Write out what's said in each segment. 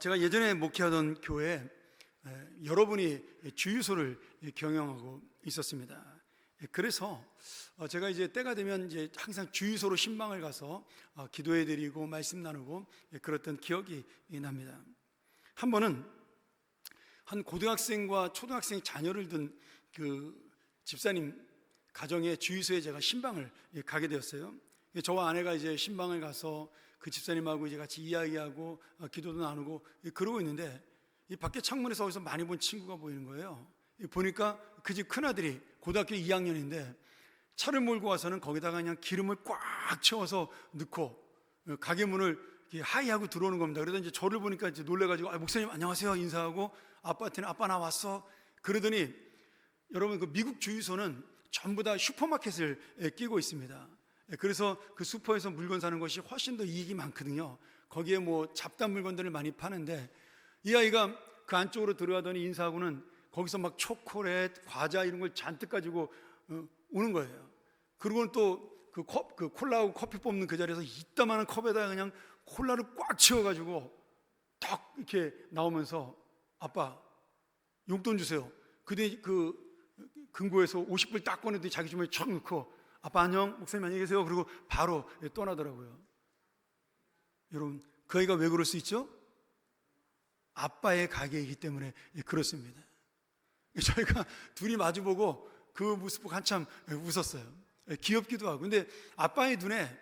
제가 예전에 목회하던 교회에 여러분이 주유소를 경영하고 있었습니다. 그래서 제가 이제 때가 되면 이제 항상 주유소로 신방을 가서 기도해드리고 말씀 나누고 그랬던 기억이 납니다. 한 번은 한 고등학생과 초등학생 자녀를 둔 그 집사님 가정의 주유소에 제가 신방을 가게 되었어요. 저와 아내가 이제 신방을 가서 그 집사님하고 이제 같이 이야기하고 기도도 나누고 그러고 있는데 이 밖에 창문에서 어디서 많이 본 친구가 보이는 거예요. 보니까 그 집 큰아들이 고등학교 2학년인데 차를 몰고 와서는 거기다가 그냥 기름을 꽉 채워서 넣고 가게 문을 하이하고 들어오는 겁니다. 그래서 이제 저를 보니까 이제 놀래가지고 목사님 안녕하세요 인사하고 아빠한테는 아빠 나 왔어 그러더니 여러분 그 미국 주유소는 전부 다 슈퍼마켓을 끼고 있습니다. 그래서 그 슈퍼에서 물건 사는 것이 훨씬 더 이익이 많거든요. 거기에 뭐 잡다한 물건들을 많이 파는데 이 아이가 그 안쪽으로 들어가더니 인사하고는 거기서 막 초콜릿, 과자 이런 걸 잔뜩 가지고 오는 거예요. 그리고는 또 그 콜라하고 커피 뽑는 그 자리에서 이따만한 컵에다가 그냥 콜라를 꽉 채워가지고 딱 이렇게 나오면서 아빠 용돈 주세요. 그때 그 금고에서 50불 딱 꺼내더니 자기 주머니에 촥 넣고 아빠 안녕 목사님 안녕히 계세요. 그리고 바로 떠나더라고요. 여러분 그 아이가 왜 그럴 수 있죠? 아빠의 가게이기 때문에 그렇습니다. 저희가 둘이 마주보고 그 모습 보고 한참 웃었어요. 귀엽기도 하고. 근데 아빠의 눈에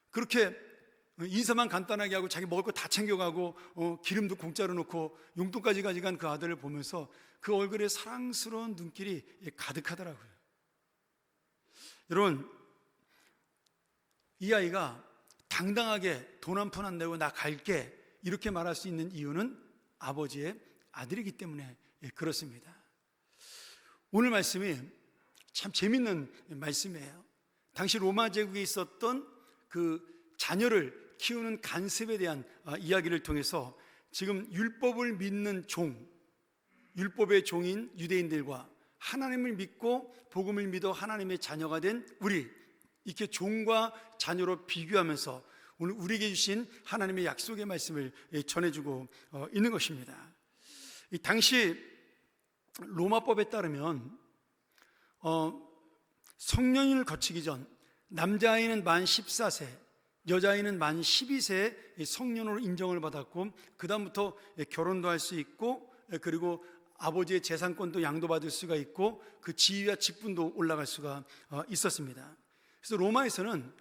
그렇게 인사만 간단하게 하고 자기 먹을 거 다 챙겨가고 기름도 공짜로 넣고 용돈까지 가져간 그 아들을 보면서 그 얼굴에 사랑스러운 눈길이 가득하더라고요. 여러분 이 아이가 당당하게 돈 한 푼 안 내고 나 갈게 이렇게 말할 수 있는 이유는 아버지의 아들이기 때문에 그렇습니다. 오늘 말씀이 참 재밌는 말씀이에요. 당시 로마 제국에 있었던 그 자녀를 키우는 간섭에 대한 이야기를 통해서 지금 율법을 믿는 율법의 종인 유대인들과 하나님을 믿고 복음을 믿어 하나님의 자녀가 된 우리 이렇게 종과 자녀로 비교하면서 오늘 우리에게 주신 하나님의 약속의 말씀을 전해주고 있는 것입니다. 이 당시 로마법에 따르면 성년을 거치기 전 남자아이는 만 14세 여자아이는 만 12세의 성년으로 인정을 받았고 그 다음부터 결혼도 할 수 있고 그리고 아버지의 재산권도 양도받을 수가 있고 그 지위와 직분도 올라갈 수가 있었습니다. 그래서 로마에서는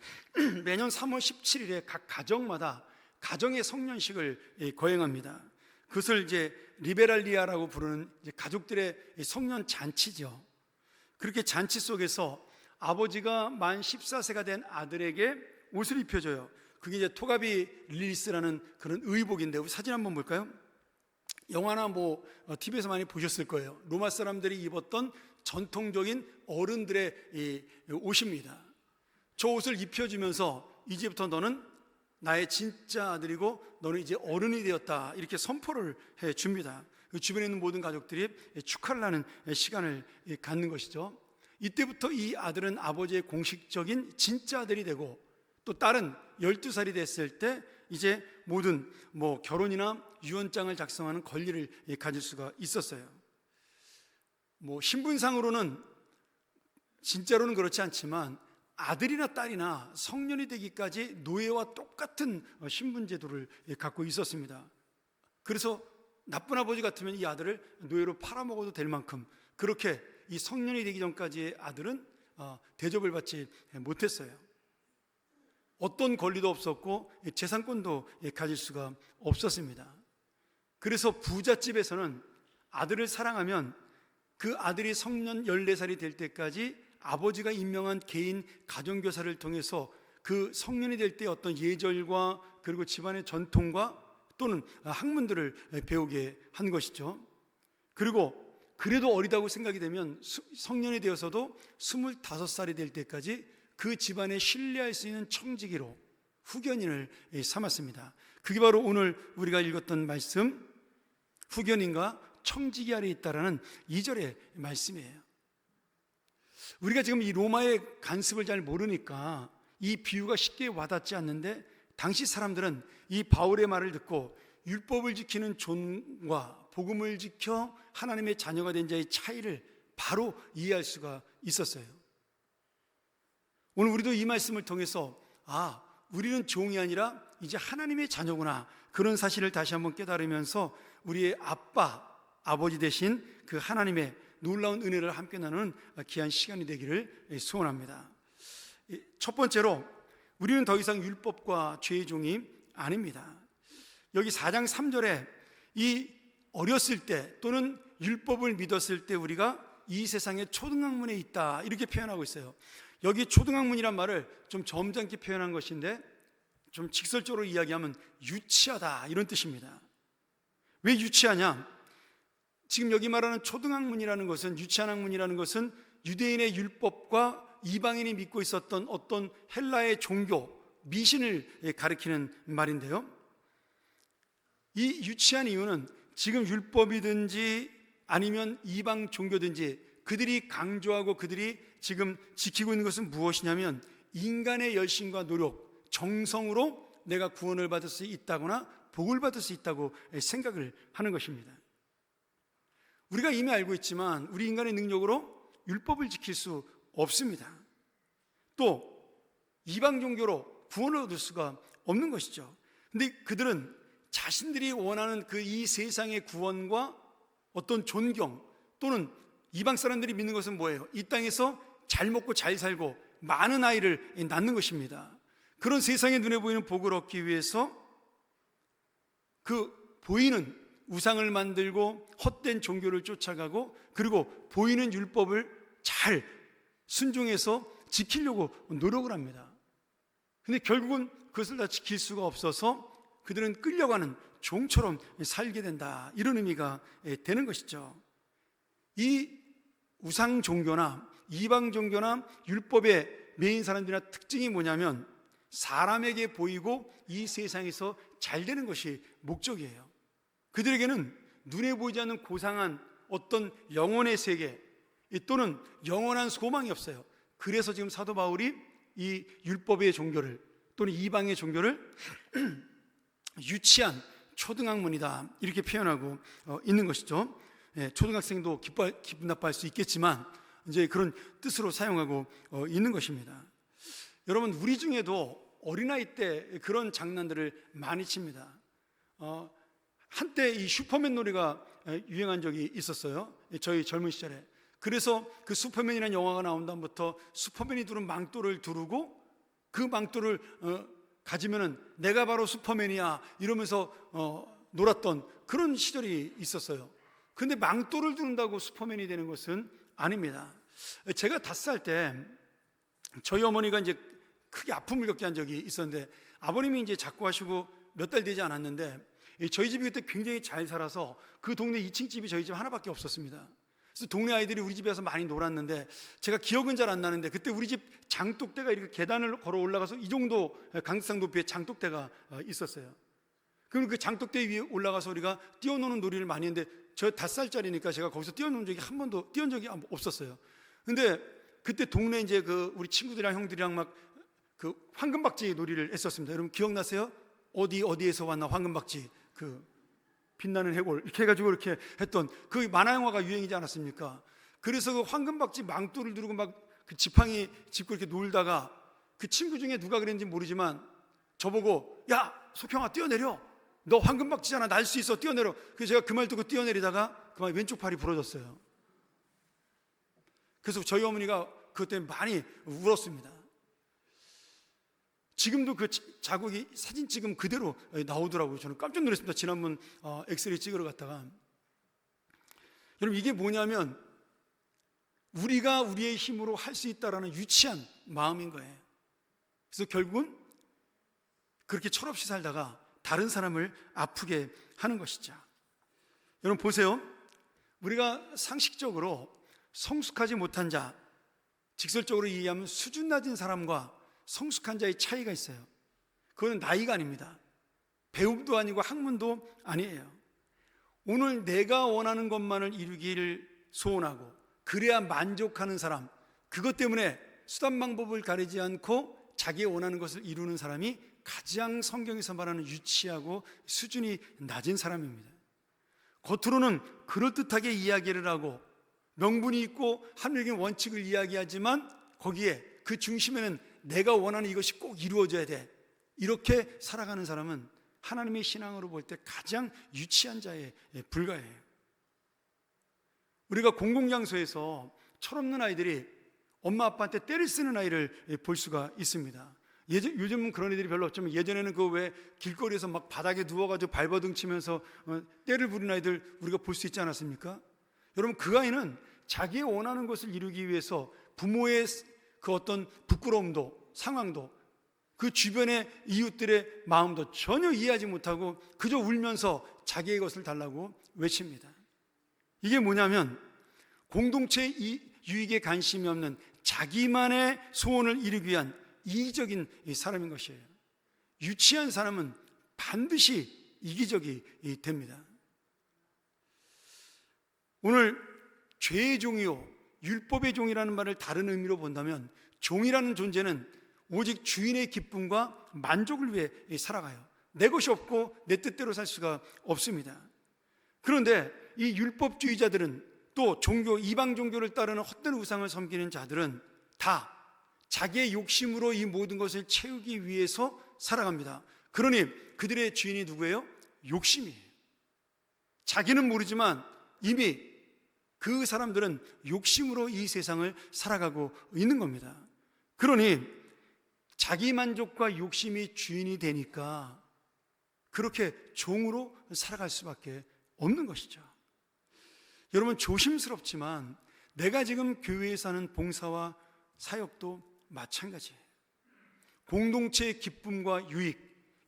매년 3월 17일에 각 가정마다 가정의 성년식을 거행합니다. 그것을 이제 리베랄리아라고 부르는 이제 가족들의 성년 잔치죠. 그렇게 잔치 속에서 아버지가 만 14세가 된 아들에게 옷을 입혀줘요. 그게 이제 토가비 릴리스라는 그런 의복인데 우리 사진 한번 볼까요? 영화나 뭐 TV에서 많이 보셨을 거예요. 로마 사람들이 입었던 전통적인 어른들의 이 옷입니다. 저 옷을 입혀주면서 이제부터 너는 나의 진짜 아들이고 너는 이제 어른이 되었다 이렇게 선포를 해줍니다. 주변에 있는 모든 가족들이 축하를 하는 시간을 갖는 것이죠. 이때부터 이 아들은 아버지의 공식적인 진짜 아들이 되고 또 딸은 12살이 됐을 때 이제 모든 뭐 결혼이나 유언장을 작성하는 권리를 가질 수가 있었어요. 뭐 신분상으로는 진짜로는 그렇지 않지만 아들이나 딸이나 성년이 되기까지 노예와 똑같은 신분 제도를 갖고 있었습니다. 그래서 나쁜 아버지 같으면 이 아들을 노예로 팔아먹어도 될 만큼 그렇게 이 성년이 되기 전까지의 아들은 대접을 받지 못했어요. 어떤 권리도 없었고 재산권도 가질 수가 없었습니다. 그래서 부잣집에서는 아들을 사랑하면 그 아들이 성년 14살이 될 때까지 아버지가 임명한 개인 가정교사를 통해서 그 성년이 될 때 어떤 예절과 그리고 집안의 전통과 또는 학문들을 배우게 한 것이죠. 그리고 그래도 어리다고 생각이 되면 성년이 되어서도 25살이 될 때까지 그 집안에 신뢰할 수 있는 청지기로 후견인을 삼았습니다. 그게 바로 오늘 우리가 읽었던 말씀 후견인과 청지기 아래 있다라는 2절의 말씀이에요. 우리가 지금 이 로마의 간섭을 잘 모르니까 이 비유가 쉽게 와닿지 않는데 당시 사람들은 이 바울의 말을 듣고 율법을 지키는 존과 복음을 지켜 하나님의 자녀가 된 자의 차이를 바로 이해할 수가 있었어요. 오늘 우리도 이 말씀을 통해서 우리는 종이 아니라 이제 하나님의 자녀구나, 그런 사실을 다시 한번 깨달으면서 우리의 아버지 되신 그 하나님의 놀라운 은혜를 함께 나누는 귀한 시간이 되기를 소원합니다. 첫 번째로, 우리는 더 이상 율법과 죄의 종이 아닙니다. 여기 4장 3절에 이 어렸을 때 또는 율법을 믿었을 때 우리가 이 세상의 초등학문에 있다, 이렇게 표현하고 있어요. 여기 초등학문이란 말을 좀 점잖게 표현한 것인데, 좀 직설적으로 이야기하면 유치하다, 이런 뜻입니다. 왜 유치하냐? 지금 여기 말하는 초등학문이라는 것은, 유치한 학문이라는 것은 유대인의 율법과 이방인이 믿고 있었던 어떤 헬라의 종교, 미신을 가리키는 말인데요, 이 유치한 이유는 지금 율법이든지 아니면 이방 종교든지 그들이 강조하고 그들이 지금 지키고 있는 것은 무엇이냐면, 인간의 열심과 노력, 정성으로 내가 구원을 받을 수 있다거나 복을 받을 수 있다고 생각을 하는 것입니다. 우리가 이미 알고 있지만 우리 인간의 능력으로 율법을 지킬 수 없습니다. 또 이방 종교로 구원을 얻을 수가 없는 것이죠. 근데 그들은 자신들이 원하는 그 이 세상의 구원과 어떤 존경, 또는 이방 사람들이 믿는 것은 뭐예요? 이 땅에서 잘 먹고 잘 살고 많은 아이를 낳는 것입니다. 그런 세상의 눈에 보이는 복을 얻기 위해서 그 보이는 우상을 만들고 헛된 종교를 쫓아가고, 그리고 보이는 율법을 잘 순종해서 지키려고 노력을 합니다. 근데 결국은 그것을 다 지킬 수가 없어서 그들은 끌려가는 종처럼 살게 된다, 이런 의미가 되는 것이죠. 이 우상 종교나 이방 종교나 율법에 매인 사람들이나 특징이 뭐냐면, 사람에게 보이고 이 세상에서 잘 되는 것이 목적이에요. 그들에게는 눈에 보이지 않는 고상한 어떤 영혼의 세계 또는 영원한 소망이 없어요. 그래서 지금 사도 바울이 이 율법의 종교를 또는 이방의 종교를 유치한 초등학문이다, 이렇게 표현하고 있는 것이죠. 초등학생도 기분 나빠할 수 있겠지만 이제 그런 뜻으로 사용하고 있는 것입니다. 여러분, 우리 중에도 어린아이 때 그런 장난들을 많이 칩니다. 한때 이 슈퍼맨 놀이가 유행한 적이 있었어요, 저희 젊은 시절에. 그래서 그 슈퍼맨이라는 영화가 나온 다음부터 슈퍼맨이 두른 망토를 두르고 그 망토를 가지면은 내가 바로 슈퍼맨이야 이러면서 놀았던 그런 시절이 있었어요. 근데 망토를 두른다고 슈퍼맨이 되는 것은 아닙니다. 제가 5살 때 저희 어머니가 이제 크게 아픔을 겪게 한 적이 있었는데, 아버님이 이제 작고하시고 몇 달 되지 않았는데, 저희 집이 그때 굉장히 잘 살아서 그 동네 2층 집이 저희 집 하나밖에 없었습니다. 그래서 동네 아이들이 우리 집에서 많이 놀았는데, 제가 기억은 잘 안 나는데 그때 우리 집 장독대가 이렇게 계단을 걸어 올라가서 이 정도 강상 높이의 장독대가 있었어요. 그럼 그 장독대 위에 올라가서 우리가 뛰어노는 놀이를 많이 했는데, 저 5살짜리니까 제가 거기서 뛰어논 적이 한 번도 뛰어온 적이 없었어요. 근데 그때 동네 이제 그 우리 친구들이랑 형들이랑 막 그 황금박쥐 놀이를 했었습니다. 여러분 기억나세요? 어디에서 왔나 황금박쥐, 그 빛나는 해골 이렇게 해가지고 이렇게 했던 그 만화 영화가 유행이지 않았습니까? 그래서 그 황금박쥐 망토를 두르고 막 그 지팡이 짚고 이렇게 놀다가 그 친구 중에 누가 그랬는지 모르지만 저보고, 야 소평아 뛰어내려, 너 황금박쥐잖아, 날 수 있어, 뛰어내려. 그래서 제가 그 말 듣고 뛰어내리다가 그만 왼쪽 팔이 부러졌어요. 그래서 저희 어머니가 그것 때문에 많이 울었습니다. 지금도 그 자국이 사진 찍으면 그대로 나오더라고요. 저는 깜짝 놀랐습니다. 지난번 엑스레이 찍으러 갔다가. 여러분, 이게 뭐냐면 우리가 우리의 힘으로 할 수 있다라는 유치한 마음인 거예요. 그래서 결국은 그렇게 철없이 살다가 다른 사람을 아프게 하는 것이죠. 여러분 보세요. 우리가 상식적으로 성숙하지 못한 자, 직설적으로 이해하면 수준 낮은 사람과 성숙한 자의 차이가 있어요. 그건 나이가 아닙니다. 배움도 아니고 학문도 아니에요. 오늘 내가 원하는 것만을 이루기를 소원하고 그래야 만족하는 사람, 그것 때문에 수단 방법을 가리지 않고 자기의 원하는 것을 이루는 사람이 가장 성경에서 말하는 유치하고 수준이 낮은 사람입니다. 겉으로는 그럴듯하게 이야기를 하고 명분이 있고 하늘적인 원칙을 이야기하지만 거기에 그 중심에는 내가 원하는 이것이 꼭 이루어져야 돼, 이렇게 살아가는 사람은 하나님의 신앙으로 볼 때 가장 유치한 자에 불과해요. 우리가 공공장소에서 철없는 아이들이 엄마 아빠한테 때를 쓰는 아이를 볼 수가 있습니다. 요즘은 그런 애들이 별로 없지만 예전에는 그 왜 길거리에서 막 바닥에 누워가지고 발버둥 치면서 때를 부리는 아이들 우리가 볼 수 있지 않았습니까? 여러분, 그 아이는 자기의 원하는 것을 이루기 위해서 부모의 그 어떤 부끄러움도 상황도 그 주변의 이웃들의 마음도 전혀 이해하지 못하고 그저 울면서 자기의 것을 달라고 외칩니다. 이게 뭐냐면 공동체 유익에 관심이 없는 자기만의 소원을 이루기 위한 이기적인 사람인 것이에요. 유치한 사람은 반드시 이기적이 됩니다. 오늘 죄의 종이요 율법의 종이라는 말을 다른 의미로 본다면 종이라는 존재는 오직 주인의 기쁨과 만족을 위해 살아가요. 내 것이 없고 내 뜻대로 살 수가 없습니다. 그런데 이 율법주의자들은 또 종교, 이방 종교를 따르는 헛된 우상을 섬기는 자들은 다 자기의 욕심으로 이 모든 것을 채우기 위해서 살아갑니다. 그러니 그들의 주인이 누구예요? 욕심이에요. 자기는 모르지만 이미 그 사람들은 욕심으로 이 세상을 살아가고 있는 겁니다. 그러니 자기 만족과 욕심이 주인이 되니까 그렇게 종으로 살아갈 수밖에 없는 것이죠. 여러분, 조심스럽지만 내가 지금 교회에서 하는 봉사와 사역도 마찬가지예요. 공동체의 기쁨과 유익,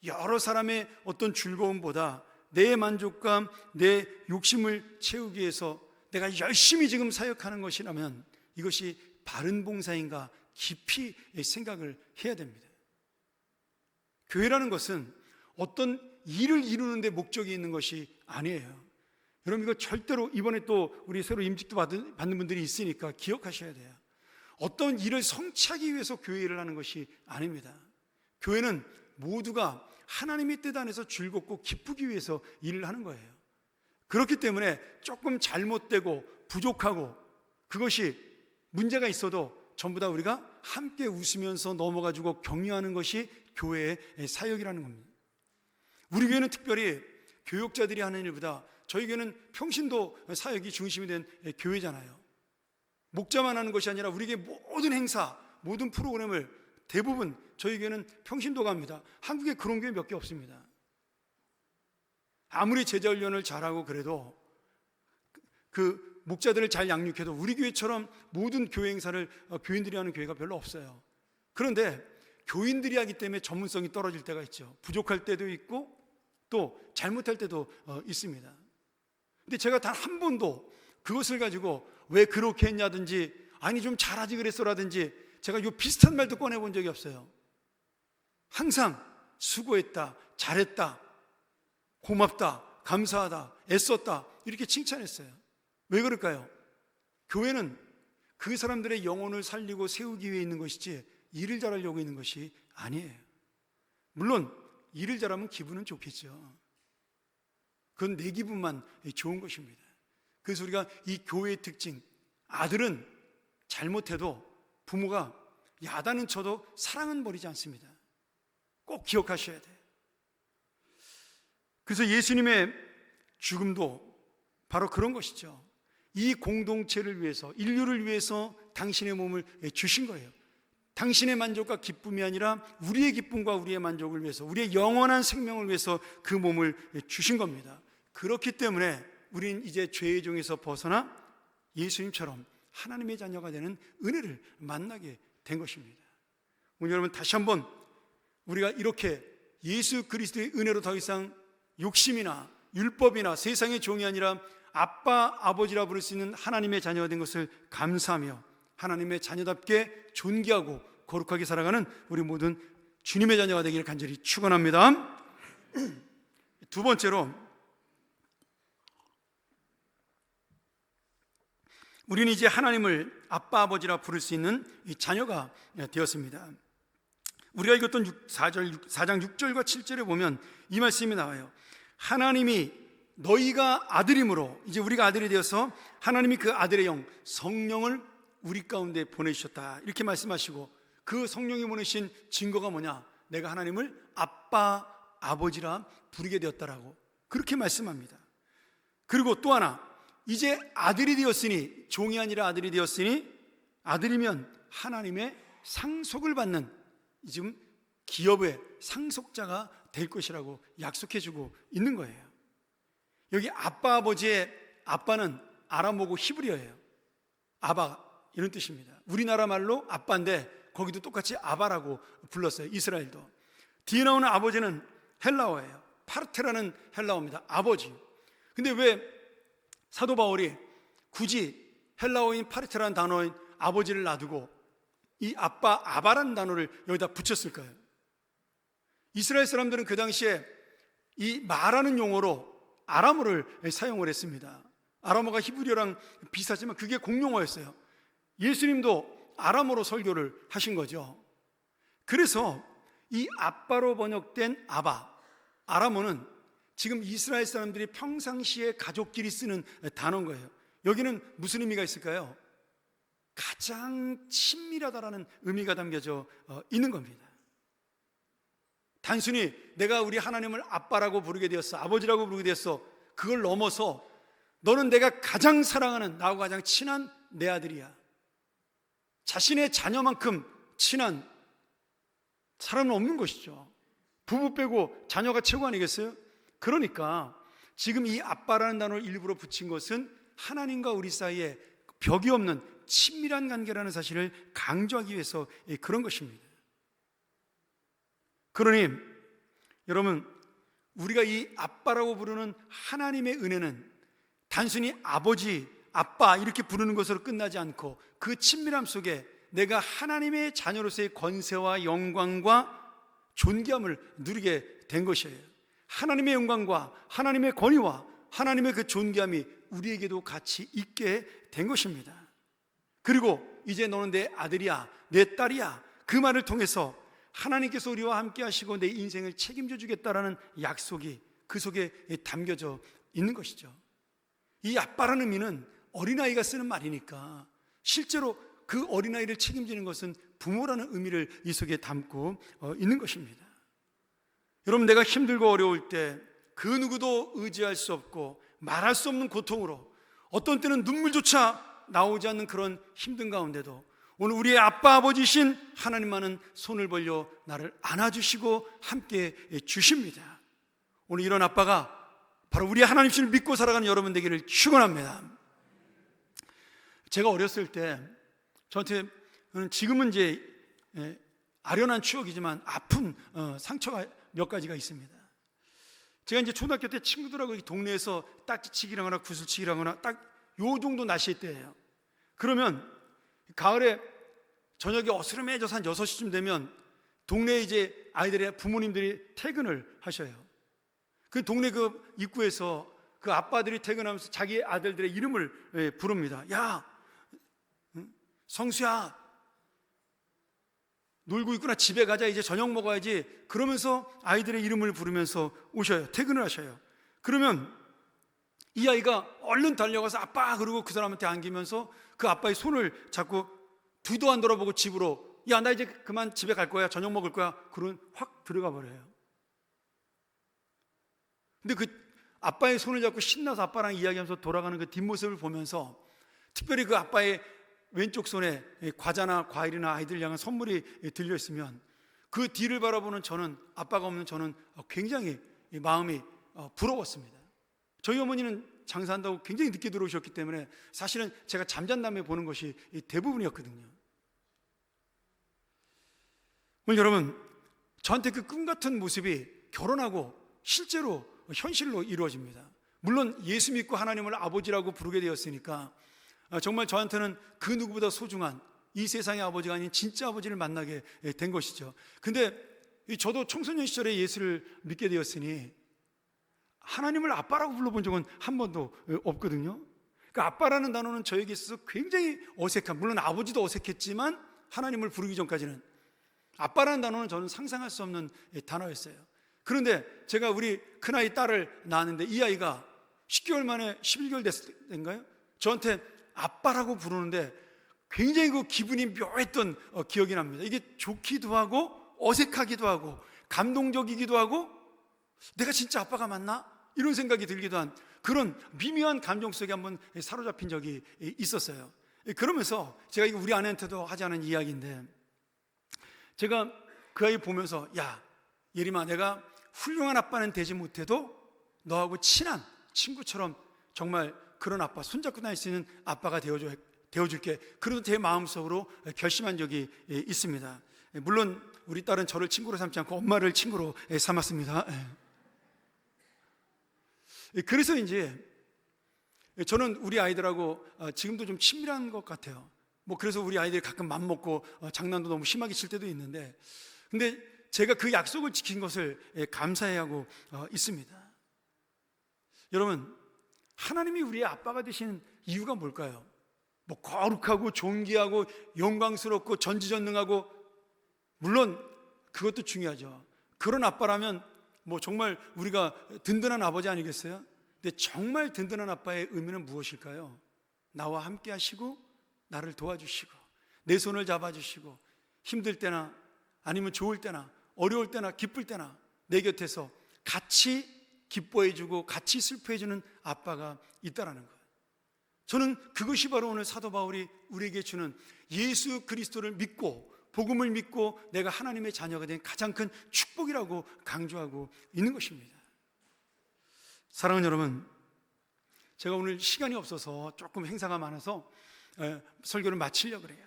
여러 사람의 어떤 즐거움보다 내 만족감, 내 욕심을 채우기 위해서 내가 열심히 지금 사역하는 것이라면 이것이 바른 봉사인가 깊이 생각을 해야 됩니다. 교회라는 것은 어떤 일을 이루는 데 목적이 있는 것이 아니에요. 여러분, 이거 절대로 이번에 또 우리 새로 임직도 받는 분들이 있으니까 기억하셔야 돼요. 어떤 일을 성취하기 위해서 교회 일을 하는 것이 아닙니다. 교회는 모두가 하나님의 뜻 안에서 즐겁고 기쁘기 위해서 일을 하는 거예요. 그렇기 때문에 조금 잘못되고 부족하고 그것이 문제가 있어도 전부 다 우리가 함께 웃으면서 넘어가지고 격려하는 것이 교회의 사역이라는 겁니다. 우리 교회는 특별히 교역자들이 하는 일보다 저희 교회는 평신도 사역이 중심이 된 교회잖아요. 목자만 하는 것이 아니라 우리 교회 모든 행사, 모든 프로그램을 대부분 저희 교회는 평신도가 합니다. 한국에 그런 교회 몇 개 없습니다. 아무리 제자훈련을 잘하고 그래도 그 목자들을 잘 양육해도 우리 교회처럼 모든 교회 행사를 교인들이 하는 교회가 별로 없어요. 그런데 교인들이 하기 때문에 전문성이 떨어질 때가 있죠. 부족할 때도 있고 또 잘못할 때도 있습니다. 근데 제가 단 한 번도 그것을 가지고 왜 그렇게 했냐든지 아니 좀 잘하지 그랬어라든지 제가 요 비슷한 말도 꺼내본 적이 없어요. 항상 수고했다, 잘했다, 고맙다, 감사하다, 애썼다 이렇게 칭찬했어요. 왜 그럴까요? 교회는 그 사람들의 영혼을 살리고 세우기 위해 있는 것이지 일을 잘하려고 있는 것이 아니에요. 물론 일을 잘하면 기분은 좋겠죠. 그건 내 기분만 좋은 것입니다. 그래서 우리가 이 교회의 특징, 아들은 잘못해도 부모가 야단은 쳐도 사랑은 버리지 않습니다. 꼭 기억하셔야 돼요. 그래서 예수님의 죽음도 바로 그런 것이죠. 이 공동체를 위해서, 인류를 위해서 당신의 몸을 주신 거예요. 당신의 만족과 기쁨이 아니라 우리의 기쁨과 우리의 만족을 위해서, 우리의 영원한 생명을 위해서 그 몸을 주신 겁니다. 그렇기 때문에 우리는 이제 죄의 종에서 벗어나 예수님처럼 하나님의 자녀가 되는 은혜를 만나게 된 것입니다. 오늘 여러분 다시 한번 우리가 이렇게 예수 그리스도의 은혜로 더 이상 욕심이나 율법이나 세상의 종이 아니라 아빠, 아버지라 부를 수 있는 하나님의 자녀가 된 것을 감사하며 하나님의 자녀답게 존귀하고 거룩하게 살아가는 우리 모든 주님의 자녀가 되기를 간절히 축원합니다. 두 번째로 우리는 이제 하나님을 아빠, 아버지라 부를 수 있는 이 자녀가 되었습니다. 우리가 읽었던 4장 6절과 7절에 보면 이 말씀이 나와요. 하나님이 너희가 아들임으로, 이제 우리가 아들이 되어서 하나님이 그 아들의 영 성령을 우리 가운데 보내주셨다, 이렇게 말씀하시고, 그 성령이 보내신 증거가 뭐냐? 내가 하나님을 아빠, 아버지라 부르게 되었다라고 그렇게 말씀합니다. 그리고 또 하나, 이제 아들이 되었으니, 종이 아니라 아들이 되었으니, 아들이면 하나님의 상속을 받는, 지금 기업의 상속자가 될 것이라고 약속해주고 있는 거예요. 여기 아빠, 아버지의 아빠는 아람어고 히브리어예요. 아바, 이런 뜻입니다. 우리나라 말로 아빠인데 거기도 똑같이 아바라고 불렀어요. 이스라엘도. 뒤에 나오는 아버지는 헬라어예요. 파르테라는 헬라어입니다. 아버지. 근데 왜 사도 바울이 굳이 헬라어인 파르테라는 단어인 아버지를 놔두고 이 아빠, 아바라는 단어를 여기다 붙였을까요? 이스라엘 사람들은 그 당시에 이 말하는 용어로 아람어를 사용을 했습니다. 아람어가 히브리어랑 비슷하지만 그게 공용어였어요. 예수님도 아람어로 설교를 하신 거죠. 그래서 이 아빠로 번역된 아바, 아람어는 지금 이스라엘 사람들이 평상시에 가족끼리 쓰는 단어인 거예요. 여기는 무슨 의미가 있을까요? 가장 친밀하다라는 의미가 담겨져 있는 겁니다. 단순히 내가 우리 하나님을 아빠라고 부르게 되었어, 아버지라고 부르게 되었어, 그걸 넘어서 너는 내가 가장 사랑하는, 나하고 가장 친한 내 아들이야. 자신의 자녀만큼 친한 사람은 없는 것이죠. 부부 빼고 자녀가 최고 아니겠어요? 그러니까 지금 이 아빠라는 단어를 일부러 붙인 것은 하나님과 우리 사이에 벽이 없는 친밀한 관계라는 사실을 강조하기 위해서 그런 것입니다. 그러니 여러분, 우리가 이 아빠라고 부르는 하나님의 은혜는 단순히 아버지, 아빠 이렇게 부르는 것으로 끝나지 않고 그 친밀함 속에 내가 하나님의 자녀로서의 권세와 영광과 존귀함을 누리게 된 것이에요. 하나님의 영광과 하나님의 권위와 하나님의 그 존귀함이 우리에게도 같이 있게 된 것입니다. 그리고 이제 너는 내 아들이야, 내 딸이야, 그 말을 통해서 하나님께서 우리와 함께 하시고 내 인생을 책임져 주겠다라는 약속이 그 속에 담겨져 있는 것이죠. 이 아빠라는 의미는 어린아이가 쓰는 말이니까 실제로 그 어린아이를 책임지는 것은 부모라는 의미를 이 속에 담고 있는 것입니다. 여러분, 내가 힘들고 어려울 때 그 누구도 의지할 수 없고 말할 수 없는 고통으로, 어떤 때는 눈물조차 나오지 않는 그런 힘든 가운데도 오늘 우리의 아빠, 아버지신 하나님만은 손을 벌려 나를 안아주시고 함께 주십니다. 오늘 이런 아빠가 바로 우리 하나님을 믿고 살아가는 여러분 되기를 축원합니다. 제가 어렸을 때 저한테 지금은 이제 아련한 추억이지만 아픈 상처가 몇 가지가 있습니다. 제가 이제 초등학교 때 친구들하고 동네에서 딱지치기를 하거나 구슬치기를 하거나 딱 요 정도 날씨 때예요. 그러면 가을에 저녁에 어스름해져서 한 6시쯤 되면 동네에 이제 아이들의 부모님들이 퇴근을 하셔요. 그 동네 그 입구에서 그 아빠들이 퇴근하면서 자기 아들들의 이름을 부릅니다. 야, 성수야, 놀고 있구나, 집에 가자, 이제 저녁 먹어야지. 그러면서 아이들의 이름을 부르면서 오셔요. 퇴근을 하셔요. 그러면 이 아이가 얼른 달려가서 아빠 그러고 그 사람한테 안기면서 그 아빠의 손을 잡고 뒤도 안 돌아보고 집으로, 야, 나 이제 그만 집에 갈 거야, 저녁 먹을 거야, 그런 확 들어가 버려요. 근데 그 아빠의 손을 잡고 신나서 아빠랑 이야기하면서 돌아가는 그 뒷모습을 보면서, 특별히 그 아빠의 왼쪽 손에 과자나 과일이나 아이들 향한 선물이 들려 있으면 그 뒤를 바라보는 저는, 아빠가 없는 저는 굉장히 마음이 부러웠습니다. 저희 어머니는 장사한다고 굉장히 늦게 들어오셨기 때문에 사실은 제가 잠잔 다음에 보는 것이 대부분이었거든요. 오늘 여러분, 저한테 그 꿈 같은 모습이 결혼하고 실제로 현실로 이루어집니다. 물론 예수 믿고 하나님을 아버지라고 부르게 되었으니까 정말 저한테는 그 누구보다 소중한 이 세상의 아버지가 아닌 진짜 아버지를 만나게 된 것이죠. 근데 저도 청소년 시절에 예수를 믿게 되었으니 하나님을 아빠라고 불러본 적은 한 번도 없거든요. 그러니까 아빠라는 단어는 저에게 있어서 굉장히 어색한, 물론 아버지도 어색했지만 하나님을 부르기 전까지는 아빠라는 단어는 저는 상상할 수 없는 단어였어요. 그런데 제가 우리 큰아이 딸을 낳았는데 이 아이가 10개월 만에 11개월 됐을 때인가요? 저한테 아빠라고 부르는데 굉장히 그 기분이 묘했던 기억이 납니다. 이게 좋기도 하고 어색하기도 하고 감동적이기도 하고 내가 진짜 아빠가 맞나? 이런 생각이 들기도 한 그런 미묘한 감정 속에 한번 사로잡힌 적이 있었어요. 그러면서 제가 이거 우리 아내한테도 하지 않은 이야기인데, 제가 그 아이 보면서 야 예림아, 내가 훌륭한 아빠는 되지 못해도 너하고 친한 친구처럼 정말 그런 아빠, 손잡고 다닐 수 있는 아빠가 되어줄게. 그래도 제 마음속으로 결심한 적이 있습니다. 물론 우리 딸은 저를 친구로 삼지 않고 엄마를 친구로 삼았습니다. 그래서 이제 저는 우리 아이들하고 지금도 좀 친밀한 것 같아요. 뭐 그래서 우리 아이들이 가끔 맘먹고 장난도 너무 심하게 칠 때도 있는데, 근데 제가 그 약속을 지킨 것을 감사해하고 있습니다. 여러분, 하나님이 우리의 아빠가 되시는 이유가 뭘까요? 뭐 거룩하고 존귀하고 영광스럽고 전지전능하고, 물론 그것도 중요하죠. 그런 아빠라면 뭐 정말 우리가 든든한 아버지 아니겠어요? 근데 정말 든든한 아빠의 의미는 무엇일까요? 나와 함께 하시고 나를 도와주시고 내 손을 잡아주시고 힘들 때나 아니면 좋을 때나 어려울 때나 기쁠 때나 내 곁에서 같이 기뻐해주고 같이 슬퍼해주는 아빠가 있다라는 거예요. 저는 그것이 바로 오늘 사도 바울이 우리에게 주는 예수 그리스도를 믿고 복음을 믿고 내가 하나님의 자녀가 된 가장 큰 축복이라고 강조하고 있는 것입니다. 사랑하는 여러분, 제가 오늘 시간이 없어서 조금 행사가 많아서 설교를 마치려고 그래요.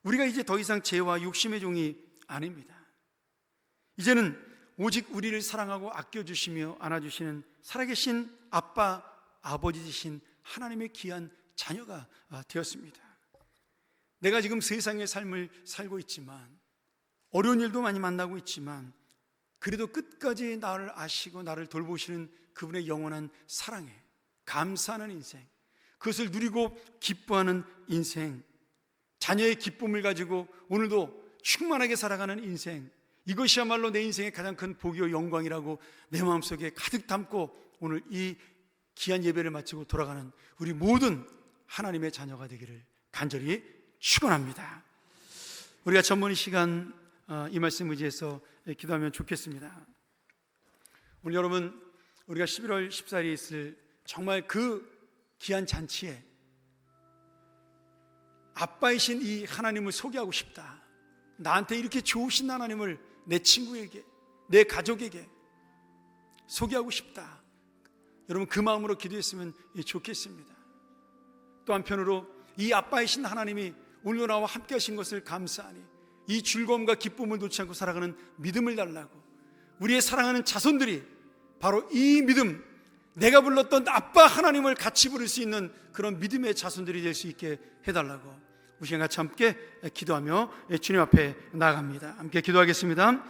우리가 이제 더 이상 죄와 욕심의 종이 아닙니다. 이제는 오직 우리를 사랑하고 아껴주시며 안아주시는 살아계신 아빠, 아버지이신 하나님의 귀한 자녀가 되었습니다. 내가 지금 세상의 삶을 살고 있지만, 어려운 일도 많이 만나고 있지만, 그래도 끝까지 나를 아시고 나를 돌보시는 그분의 영원한 사랑에 감사하는 인생, 그것을 누리고 기뻐하는 인생, 자녀의 기쁨을 가지고 오늘도 충만하게 살아가는 인생, 이것이야말로 내 인생의 가장 큰 복이요 영광이라고 내 마음속에 가득 담고 오늘 이 귀한 예배를 마치고 돌아가는 우리 모든 하나님의 자녀가 되기를 간절히 축원합니다. 우리가 전문 이 시간 이 말씀 의지해서 기도하면 좋겠습니다. 오늘 여러분, 우리가 11월 14일에 있을 정말 그 귀한 잔치에 아빠이신 이 하나님을 소개하고 싶다, 나한테 이렇게 좋으신 하나님을 내 친구에게, 내 가족에게 소개하고 싶다, 여러분 그 마음으로 기도했으면 좋겠습니다. 또 한편으로 이 아빠이신 하나님이 오늘도 나와 함께 하신 것을 감사하니 이 즐거움과 기쁨을 놓지 않고 살아가는 믿음을 달라고, 우리의 사랑하는 자손들이 바로 이 믿음, 내가 불렀던 아빠 하나님을 같이 부를 수 있는 그런 믿음의 자손들이 될 수 있게 해달라고 우리 같이 함께 기도하며 주님 앞에 나아갑니다. 함께 기도하겠습니다.